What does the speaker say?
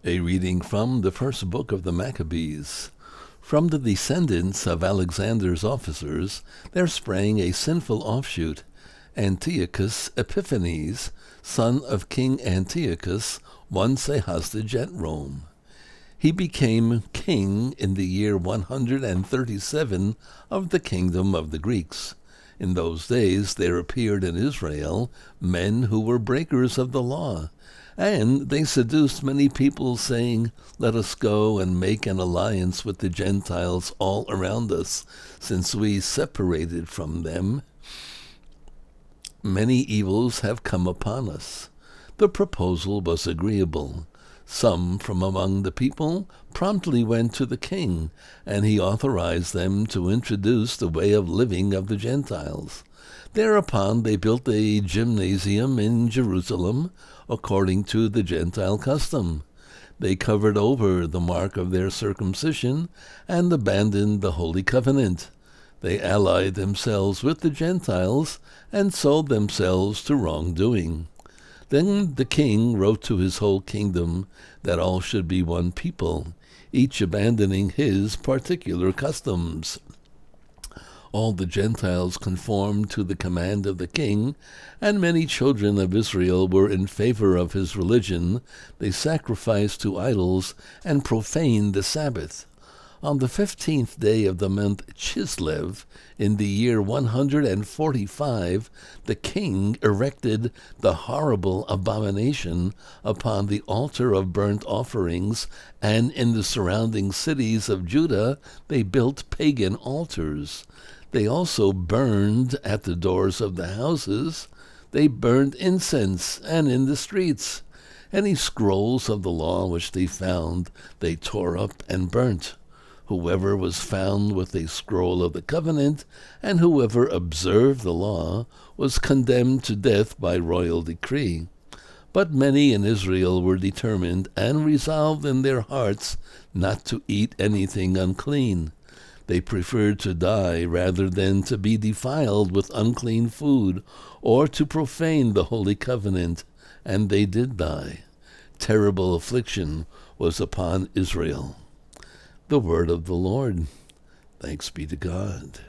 A reading from the first book of the Maccabees. From the descendants of Alexander's officers, there sprang a sinful offshoot, Antiochus Epiphanes, son of King Antiochus, once a hostage at Rome. He became king in the year 137 of the kingdom of the Greeks. In those days there appeared in Israel men who were breakers of the law, and they seduced many people, saying, "Let us go and make an alliance with the Gentiles all around us, since we separated from them. Many evils have come upon us." The proposal was agreeable. Some from among the people promptly went to the king, and he authorized them to introduce the way of living of the Gentiles. Thereupon they built a gymnasium in Jerusalem, according to the Gentile custom. They covered over the mark of their circumcision and abandoned the Holy Covenant. They allied themselves with the Gentiles and sold themselves to wrongdoing. Then the king wrote to his whole kingdom that all should be one people, each abandoning his particular customs. All the Gentiles conformed to the command of the king, and many children of Israel were in favor of his religion. They sacrificed to idols and profaned the Sabbath. On the 15th day of the month Chislev, in the year 145, the king erected the horrible abomination upon the altar of burnt offerings, and in the surrounding cities of Judah they built pagan altars. They also burned at the doors of the houses. They burned incense, and in the streets. Any scrolls of the law which they found, they tore up and burnt. Whoever was found with a scroll of the covenant, and whoever observed the law, was condemned to death by royal decree. But many in Israel were determined and resolved in their hearts not to eat anything unclean. They preferred to die rather than to be defiled with unclean food, or to profane the Holy Covenant, and they did die. Terrible affliction was upon Israel. The word of the Lord. Thanks be to God.